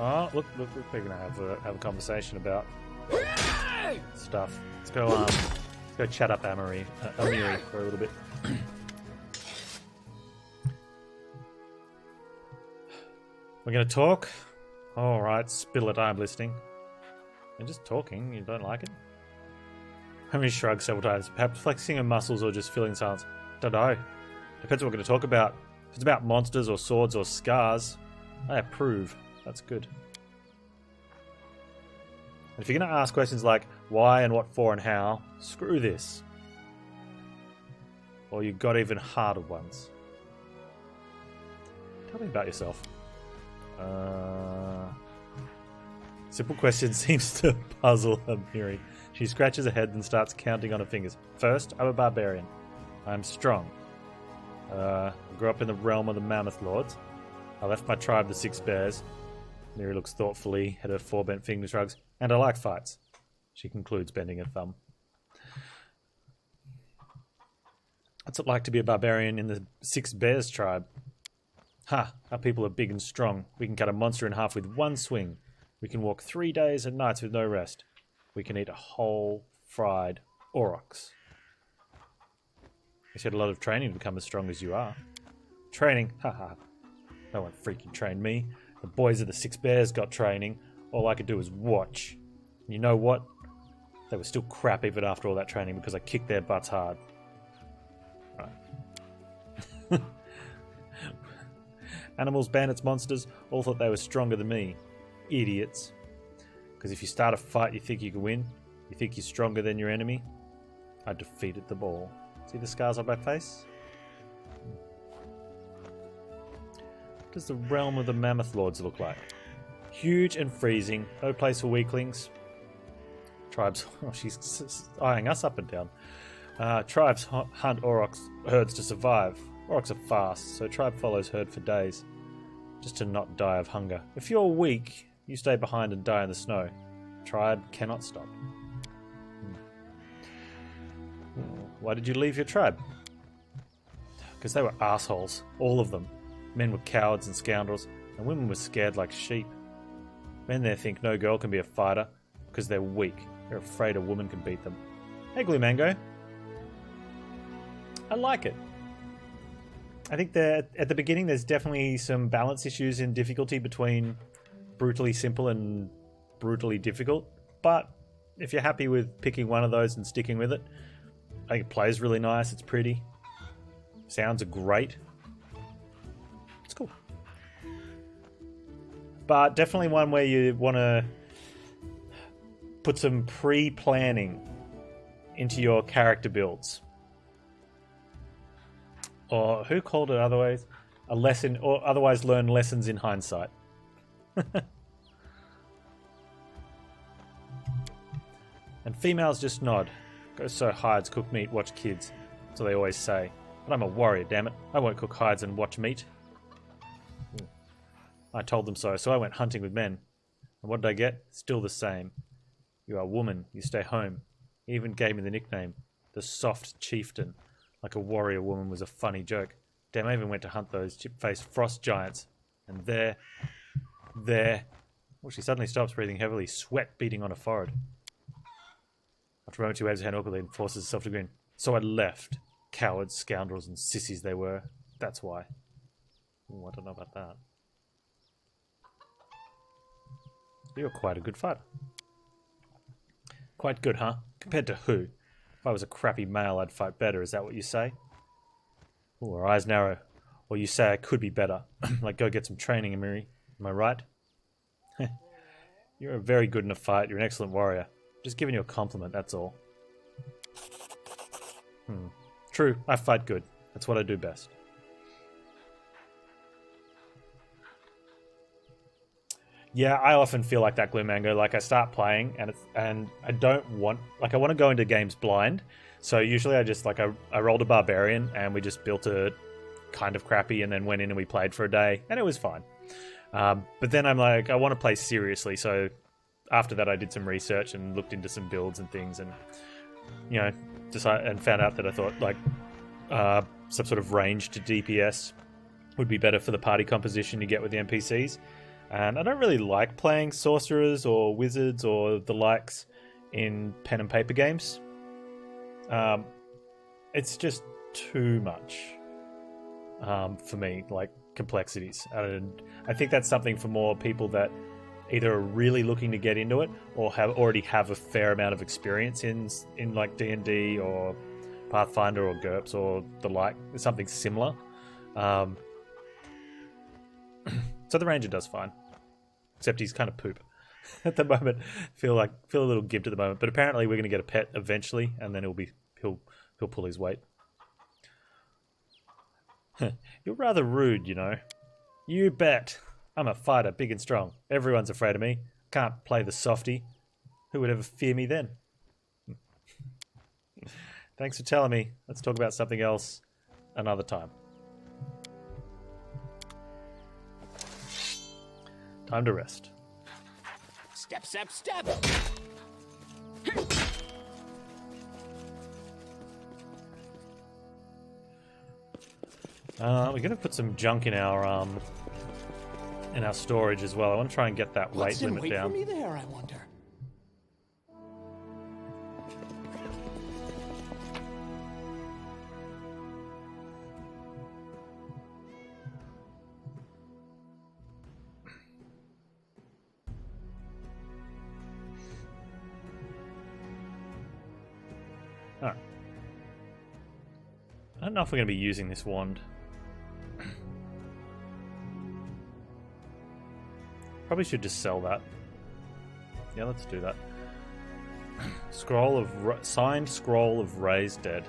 Oh, look, we're gonna have a conversation about stuff. Let's go chat up Amiri for a little bit. We're gonna talk? Alright, spill it, I'm listening. You're just talking, you don't like it? Amiri shrugs several times, perhaps flexing her muscles or just filling silence. Don't know. Depends what we're gonna talk about. If it's about monsters or swords or scars, I approve. That's good. And if you're going to ask questions like why and what for and how, screw this. Or you got even harder ones. Tell me about yourself. Simple question seems to puzzle Amiri. She scratches her head and starts counting on her fingers. First, I'm a barbarian. I'm strong. I grew up in the realm of the Mammoth Lords. I left my tribe, the Six Bears. Miri looks thoughtfully at her four bent fingers, shrugs. And I like fights. She concludes, bending her thumb. What's it like to be a barbarian in the Six Bears tribe? Ha! Our people are big and strong. We can cut a monster in half with one swing. We can walk 3 days and nights with no rest. We can eat a whole fried aurochs. You had a lot of training to become as strong as you are. Training? Haha. No one freaking trained me. The boys of the Six Bears got training. All I could do was watch. And you know what? They were still crap even after all that training because I kicked their butts hard. Right. Animals, bandits, monsters all thought they were stronger than me. Idiots. Because if you start a fight you think you can win, you think you're stronger than your enemy. I defeated them all. See the scars on my face? What does the realm of the Mammoth Lords look like? Huge and freezing. No place for weaklings. Tribes... Oh, she's eyeing us up and down. Tribes hunt aurochs herds to survive. Aurochs are fast, so tribe follows herd for days. Just to not die of hunger. If you're weak, you stay behind and die in the snow. Tribe cannot stop. Why did you leave your tribe? Because they were assholes. All of them. Men were cowards and scoundrels, and women were scared like sheep. Men there think no girl can be a fighter because they're weak. They're afraid a woman can beat them. Hey, Glue Mango. I like it. I think that at the beginning there's definitely some balance issues in difficulty between brutally simple and brutally difficult, but if you're happy with picking one of those and sticking with it, I think it plays really nice, it's pretty. Sounds are great. It's cool. But definitely one where you want to put some pre-planning into your character builds. Or who called it otherwise? A lesson, or otherwise learn lessons in hindsight. And females just nod. Go sew hides, cook meat, watch kids. That's what they always say. But I'm a warrior, damn it. I won't cook hides and watch meat. I told them so I went hunting with men. And what did I get? Still the same. You are a woman, you stay home. He even gave me the nickname, the Soft Chieftain. Like a warrior woman was a funny joke. Damn, I even went to hunt those chip-faced frost giants. And there... Well, she suddenly stops, breathing heavily, sweat beating on her forehead. After a moment, she waves her hand awkwardly and forces herself to grin. So I left. Cowards, scoundrels, and sissies they were. That's why. Ooh, I don't know about that. You're quite a good fighter. Quite good, huh? Compared to who? If I was a crappy male, I'd fight better. Is that what you say? Ooh, her eyes narrow. Or you say I could be better. Like, go get some training, Amiri. Am I right? You're very good in a fight. You're an excellent warrior. Just giving you a compliment, that's all. True, I fight good. That's what I do best. Yeah, I often feel like that, Glue Mango. Like, I start playing and I don't want... Like, I want to go into games blind. So usually I just, like, I rolled a barbarian and we just built a kind of crappy and then went in and we played for a day and it was fine. But then I'm like, I want to play seriously. So after that I did some research and looked into some builds and things and, you know, decided and found out that I thought, like, some sort of ranged DPS would be better for the party composition you get with the NPCs. And I don't really like playing sorcerers or wizards or the likes in pen and paper games. It's just too much for me, like complexities. And I think that's something for more people that either are really looking to get into it or already have a fair amount of experience in like D&D or Pathfinder or GURPS or the like, something similar. So the ranger does fine, except he's kind of poop at the moment. Feel a little gimped at the moment, but apparently we're going to get a pet eventually, and then he'll pull his weight. You're rather rude, you know. You bet. I'm a fighter, big and strong. Everyone's afraid of me. Can't play the softy. Who would ever fear me then? Thanks for telling me. Let's talk about something else another time. Time to rest. Step, step, step! We're going to put some junk in our storage as well. I want to try and get that weight limit down. What's in wait for me there, I wonder? Alright. I don't know if we're going to be using this wand. Probably should just sell that. Yeah, let's do that. Signed scroll of raised dead.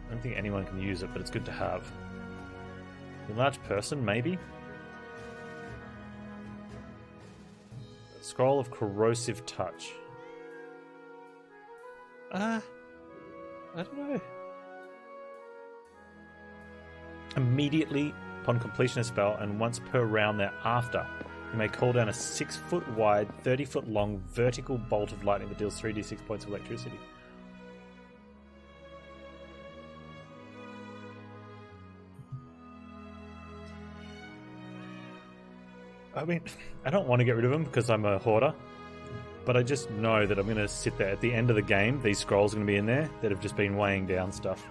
I don't think anyone can use it, but it's good to have. Enlarged person, maybe? Scroll of corrosive touch. I don't know. Immediately upon completion of spell, and once per round thereafter, you may call down a 6-foot wide, 30-foot long vertical bolt of lightning that deals 3d6 points of electricity. I mean, I don't want to get rid of them because I'm a hoarder, but I just know that I'm going to sit there at the end of the game. These scrolls are going to be in there that have just been weighing down stuff.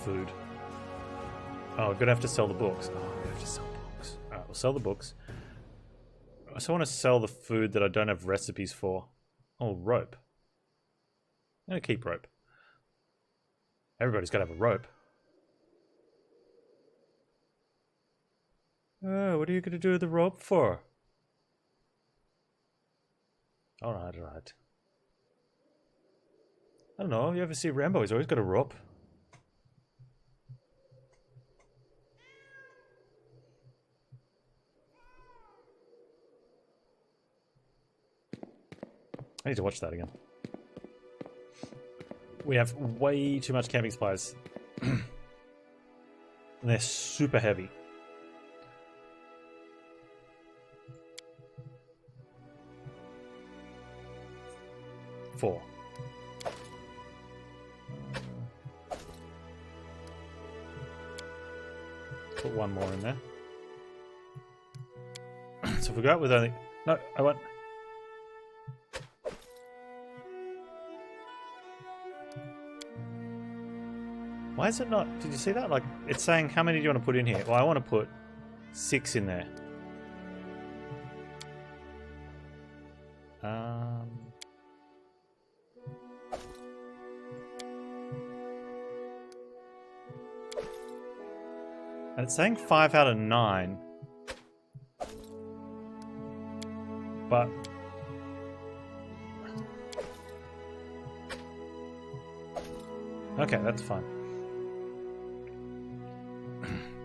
Food. Oh, we're gonna have to sell the books. Alright, we'll sell the books. I also want to sell the food that I don't have recipes for. Oh, rope. I'm gonna keep rope. Everybody's gotta have a rope. Oh, what are you gonna do with the rope for? Alright. I don't know, you ever see Rambo? He's always got a rope. I need to watch that again. We have way too much camping supplies. And they're super heavy. Four. Put one more in there. So if we go out with only... No, I want... Why is it not... Did you see that? Like, it's saying, how many do you want to put in here? Well, I want to put 6 in there. And it's saying 5 out of 9. But... Okay, that's fine.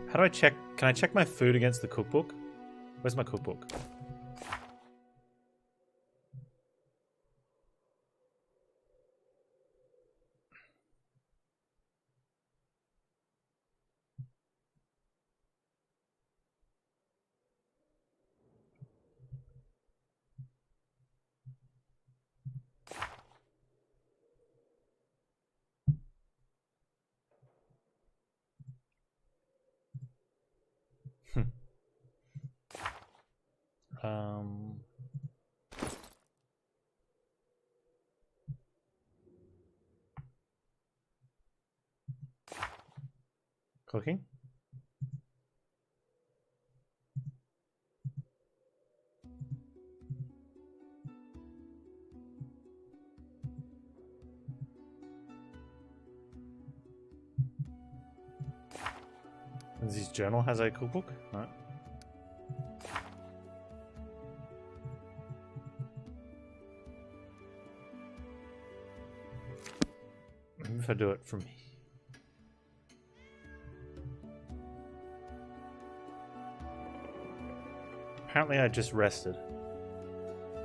How do I check? Can I check my food against the cookbook? Where's my cookbook? Um, cooking. Does his journal has a cookbook? No. Maybe if I do it from here. Apparently I just rested.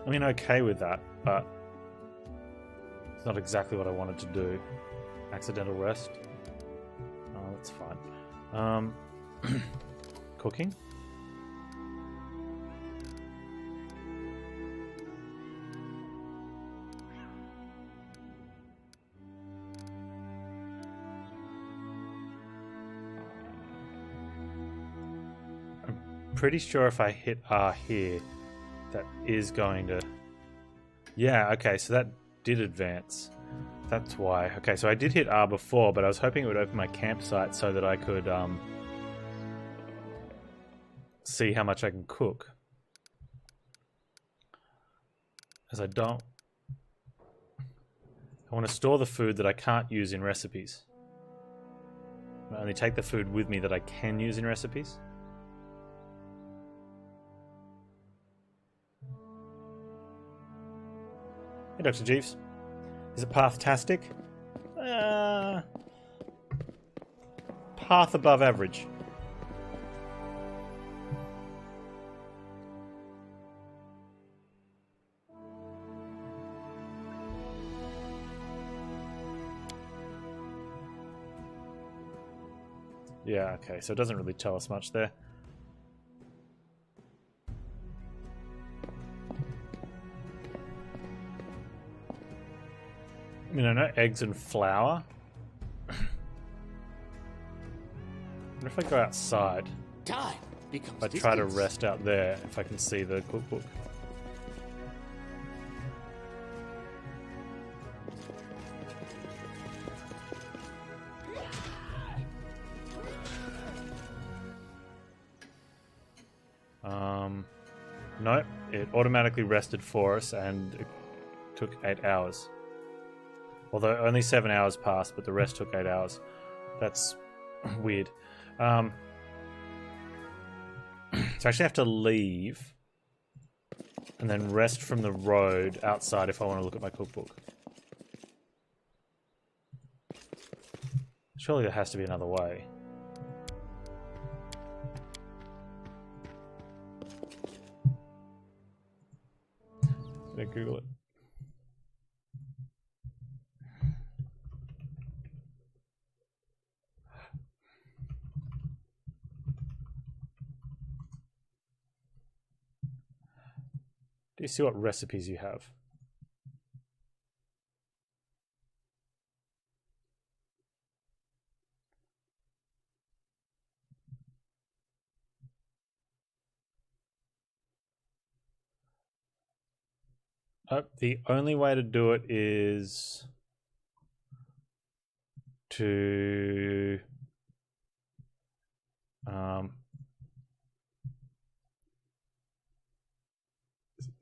I mean, okay with that, but it's not exactly what I wanted to do. Accidental rest. Oh, that's fine. Cooking? Pretty sure if I hit R here, that is going to... Yeah, okay, so that did advance. That's why. Okay, so I did hit R before, but I was hoping it would open my campsite so that I could see how much I can cook. As I don't... I want to store the food that I can't use in recipes. I only take the food with me that I can use in recipes. Hey, Dr. Jeeves. Is it Pathtastic? Path above average. Yeah, okay, so it doesn't really tell us much there. I mean, I know eggs and flour. What if I go outside? Time becomes I try to distance. rest out there if I can see the cookbook. No, it automatically rested for us and it took 8 hours. Although only 7 hours passed, but the rest took 8 hours. That's weird. So I actually have to leave and then rest from the road outside if I want to look at my cookbook. Surely there has to be another way. I'm gonna Google it. Do you see what recipes you have? The only way to do it is to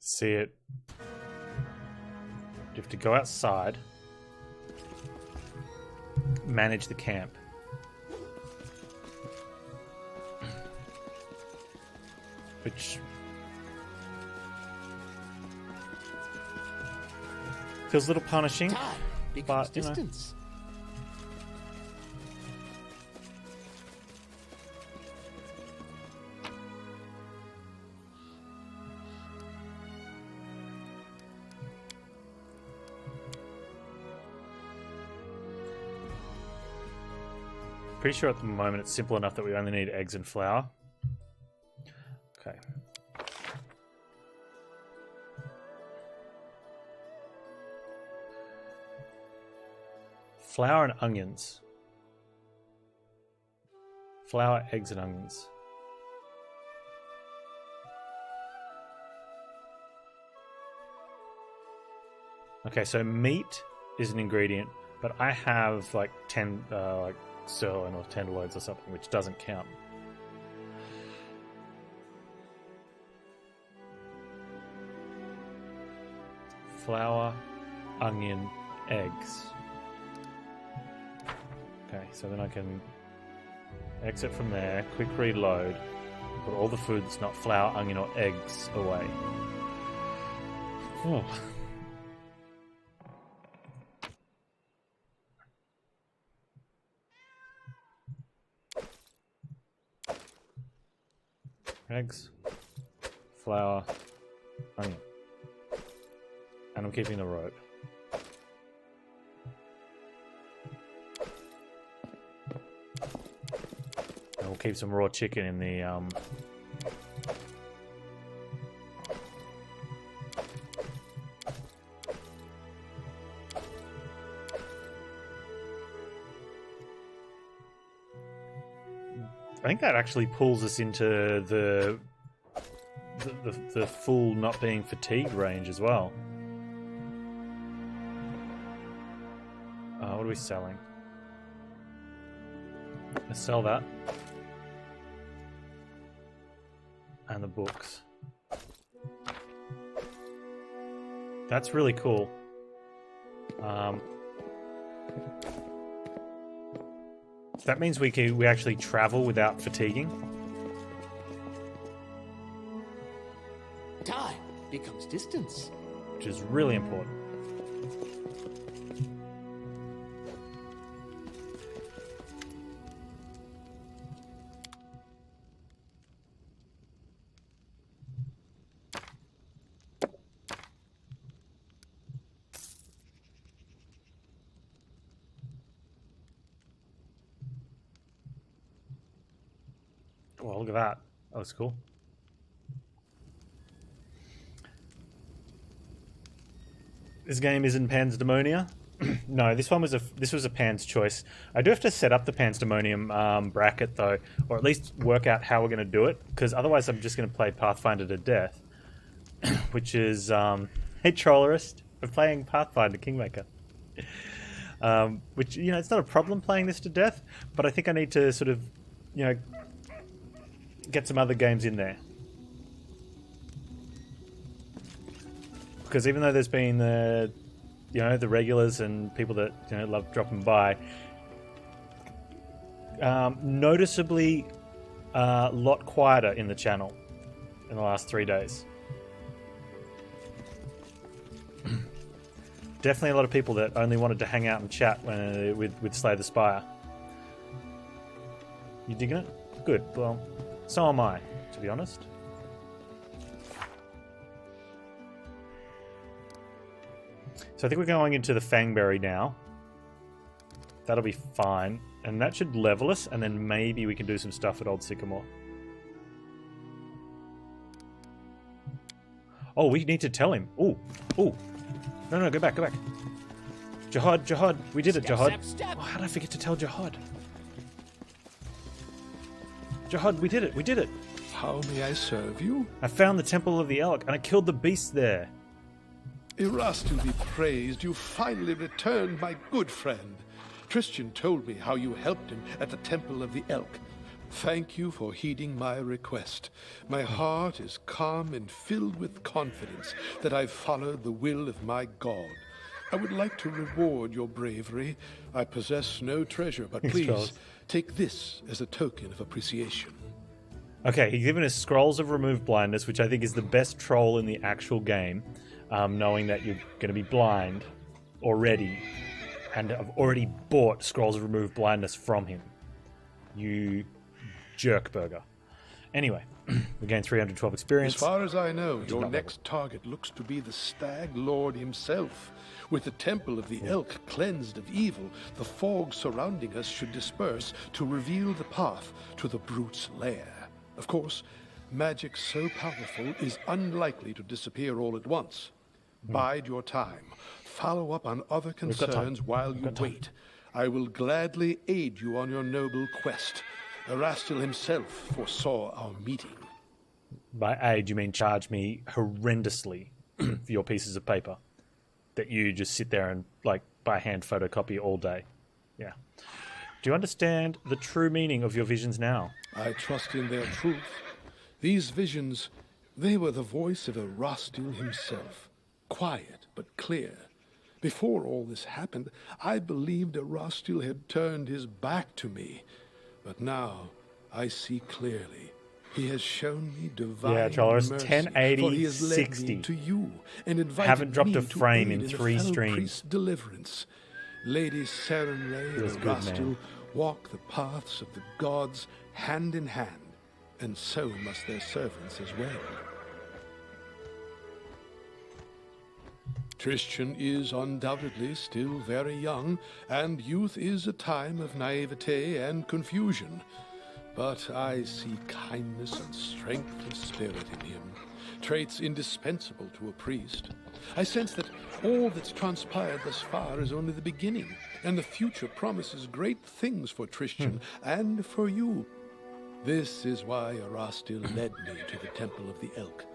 see it. You have to go outside, manage the camp. Which feels a little punishing, Time becomes but, you know. distance. Pretty sure at the moment it's simple enough that we only need eggs and flour. Okay. Flour and onions. Flour, eggs, and onions. Okay, so meat is an ingredient, but I have like like sirloin or tenderloins or something, which doesn't count. Flour, onion, eggs. Okay, so then I can exit from there, quick reload, put all the food that's not flour, onion, or eggs away. Oh. Eggs, flour, onion. And I'm keeping the rope. And we'll keep some raw chicken in the I think that actually pulls us into the full not being fatigued range as well. What are we selling? Let's sell that. And the books. That's really cool. That means we actually travel without fatiguing. Time becomes distance. Which is really important. Well, look at that. That was cool. This game is in Panzdemonia. No, this was a Panz choice. I do have to set up the Panzdemonium bracket though, or at least work out how we're going to do it, because otherwise I'm just going to play Pathfinder to death, which is a trollerist of playing Pathfinder Kingmaker. Which, you know, it's not a problem playing this to death, but I think I need to sort of, you know, get some other games in there. Because even though there's been the, you know, the regulars and people that, you know, love dropping by, noticeably a lot quieter in the channel in the last 3 days. Definitely a lot of people that only wanted to hang out and chat when, with Slay the Spire. You digging it? Good. Well, so am I, to be honest. So I think we're going into the Fangberry now. That'll be fine. And that should level us, and then maybe we can do some stuff at Old Sycamore. Oh, we need to tell him. Ooh, ooh. No, go back. Jihad, we did it, Jihad. Step. Oh, how did I forget to tell Jihad? Jihad, we did it. How may I serve you? I found the Temple of the Elk, and I killed the beast there. Erastil be praised, you finally returned, my good friend. Christian told me how you helped him at the Temple of the Elk. Thank you for heeding my request. My heart is calm and filled with confidence that I've followed the will of my God. I would like to reward your bravery. I possess no treasure, but please take this as a token of appreciation. Okay, he's given us Scrolls of Remove Blindness, which I think is the best troll in the actual game, knowing that you're going to be blind already, and I've already bought Scrolls of Remove Blindness from him. You jerk burger. Anyway, we gained 312 experience. As far as I know, your next target looks to be the Stag Lord himself. With the Temple of the Elk cleansed of evil, the fog surrounding us should disperse to reveal the path to the brute's lair. Of course, magic so powerful is unlikely to disappear all at once. Bide your time. Follow up on other concerns while you wait. I will gladly aid you on your noble quest. Erastil himself foresaw our meeting. By aid, you mean charge me horrendously for your pieces of paper? that you just sit there and like by hand photocopy all day. Yeah. Do you understand the true meaning of your visions now? I trust in their truth. These visions, they were the voice of Erastil himself. Quiet but clear. Before all this happened, I believed Erastil had turned his back to me. But now, I see clearly. He has shown me divine Trollers, mercy, 1080, for he has led 60. me to you and invited Haven't dropped me a to frame aid in a 3 fellow streams. priest's deliverance. Lady Serenray Feels and good, Erastil man. walk the paths of the gods hand in hand, and so must their servants as well. Tristan is undoubtedly still very young, and youth is a time of naivete and confusion. But I see kindness and strength of spirit in him, traits indispensable to a priest. I sense that all that's transpired thus far is only the beginning, and the future promises great things for Tristan and for you. This is why Erastil led me to the Temple of the Elk.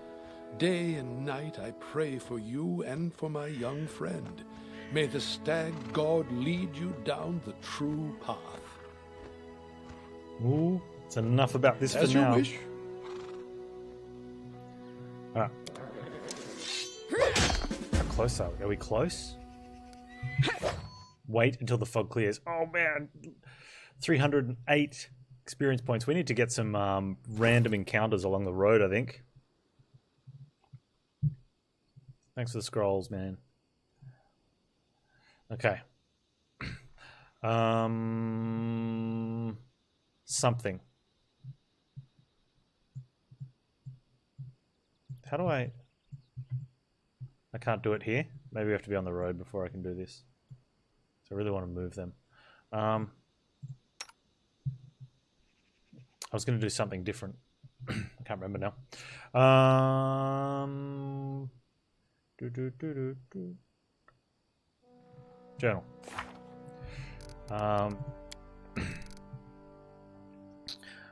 Day and night I pray for you and for my young friend. May the stag god lead you down the true path. Ooh, it's enough about this As for you now. wish. Ah. How close are we? Are we close? Wait until the fog clears. Oh man, 308 experience points. We need to get some random encounters along the road, I think. Thanks for the scrolls, man. Okay. Something. How do I can't do it here. Maybe we have to be on the road before I can do this. So I really want to move them. I was going to do something different. I can't remember now. Journal.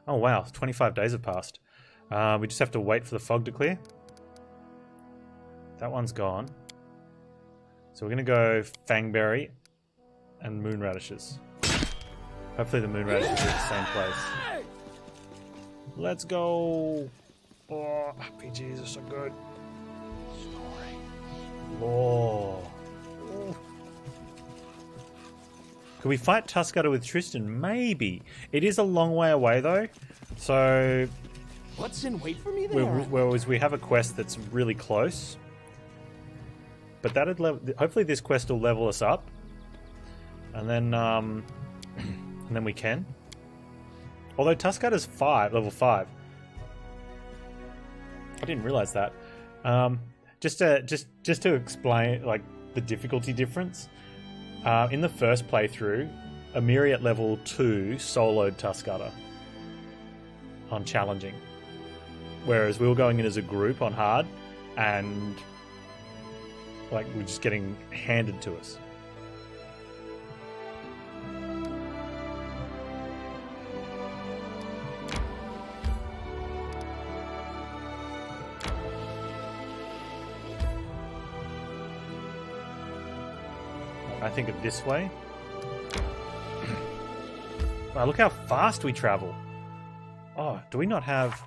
Oh wow, 25 days have passed. We just have to wait for the fog to clear. That one's gone. So we're going to go Fangberry and Moon Radishes. Hopefully the Moon Radishes are at the same place. Let's go! Oh, RPGs are so good. Story. Lore. Oh. Could we fight Tuscutter with Tristan? Maybe. It is a long way away though. So... What's in wait for me there? Whereas we have a quest that's really close. But that'd hopefully this quest will level us up. And then we can. Although Tuscutter's level 5. I didn't realize that. Just to explain like the difficulty difference. In the first playthrough, Amiri at level 2 soloed Tuscutter on challenging. Whereas we were going in as a group on hard, and like we're just getting handed to us. I think of this way. Wow, look how fast we travel. Oh, do we not have...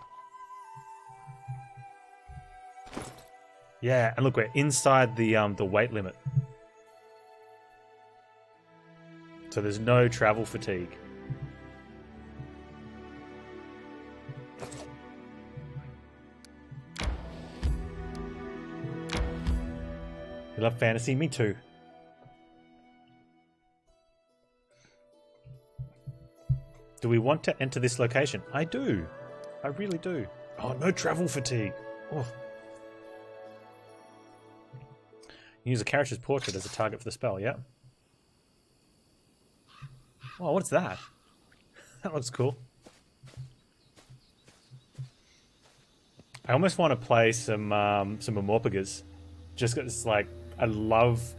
Yeah, and look, we're inside the weight limit. So there's no travel fatigue. You love fantasy? Me too. Do we want to enter this location? I do. I really do. Oh, no travel fatigue. Oh. Use a character's portrait as a target for the spell, yeah. Oh, what's that? That looks cool. I almost want to play some Amorpagas. Just because, like, I love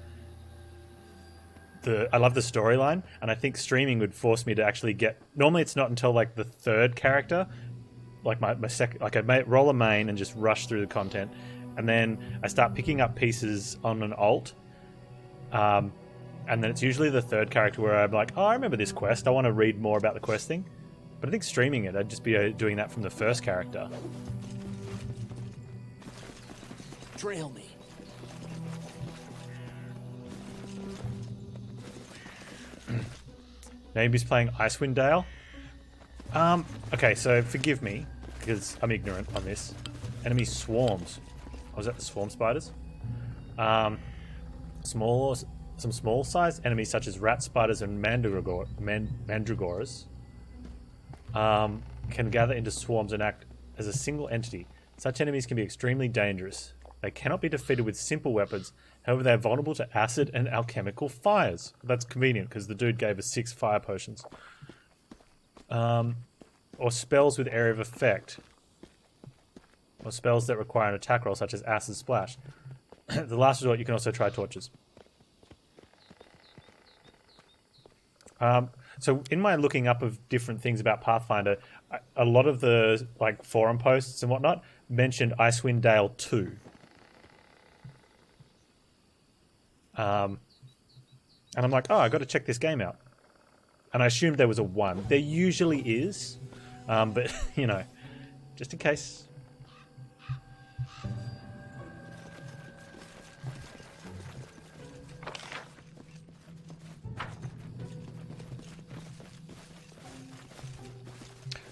the storyline, and I think streaming would force me to actually get... Normally it's not until, like, the third character, like my second... Like, I roll a main and just rush through the content, and then I start picking up pieces on an alt, And then it's usually the third character where I'm like, oh, I remember this quest. I want to read more about the quest thing. But I think streaming it, I'd just be doing that from the first character. Trail me. Name's playing Icewind Dale. Okay, so forgive me, because I'm ignorant on this. Enemy swarms. Oh, was that the swarm spiders? Some small-sized enemies such as rat spiders and mandragoras can gather into swarms and act as a single entity. Such enemies can be extremely dangerous. They cannot be defeated with simple weapons. However, they are vulnerable to acid and alchemical fires. That's convenient because the dude gave us 6 fire potions. Or spells with area of effect. Or spells that require an attack roll, such as Acid Splash. The last resort, you can also try torches. So in my looking up of different things about Pathfinder, a lot of the like forum posts and whatnot mentioned Icewind Dale 2. And I'm like, oh, I got to check this game out. And I assumed there was a 1. There usually is, but you know, just in case.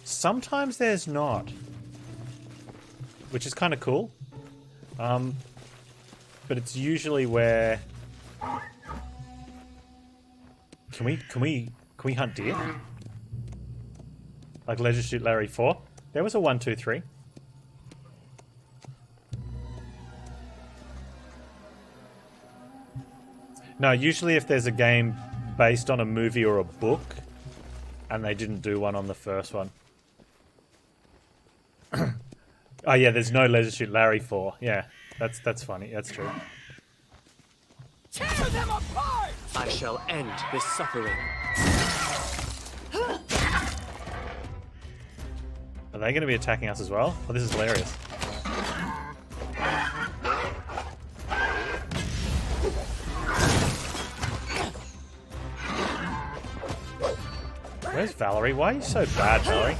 Sometimes there's not, which is kind of cool. But it's usually where can we hunt deer? Like Leisure Suit Larry 4? There was a 1, 2, 3. No, usually if there's a game based on a movie or a book, and they didn't do one on the first one. Oh yeah, there's no Leisure Suit Larry 4. Yeah, that's funny. That's true. Tear them apart! I shall end this suffering. Are they going to be attacking us as well? Oh, this is hilarious. Where's Valerie? Why are you so bad, Valerie?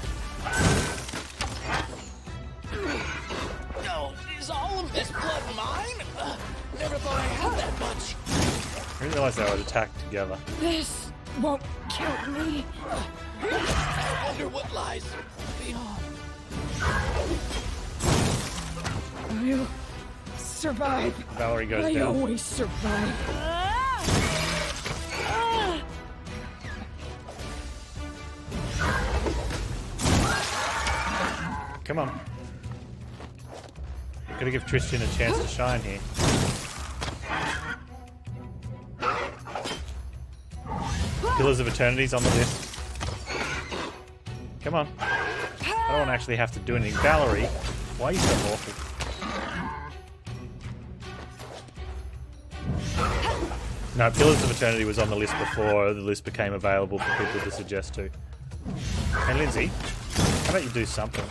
No, is all of this blood mine? Never thought I had that much. I didn't realize they would attack together. This won't kill me. I wonder what lies beyond. I'll survive. Valerie goes I down. always survive. Come on. Gotta give Tristan a chance to shine here. Pillars of Eternity's on the list. Come on. I don't want to actually have to do anything. Valerie, why are you so awful? No, Pillars of Eternity was on the list before the list became available for people to suggest to. Hey, Lindsay, how about you do something?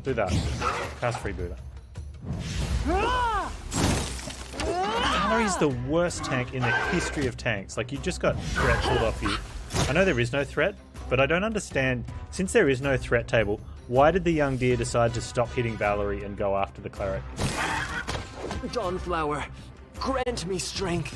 Do that. Cast Freebooter. Valerie's the worst tank in the history of tanks. Like, you just got threat pulled off you. I know there is no threat, but I don't understand. Since there is no threat table, why did the young deer decide to stop hitting Valerie and go after the cleric? Dawnflower, grant me strength.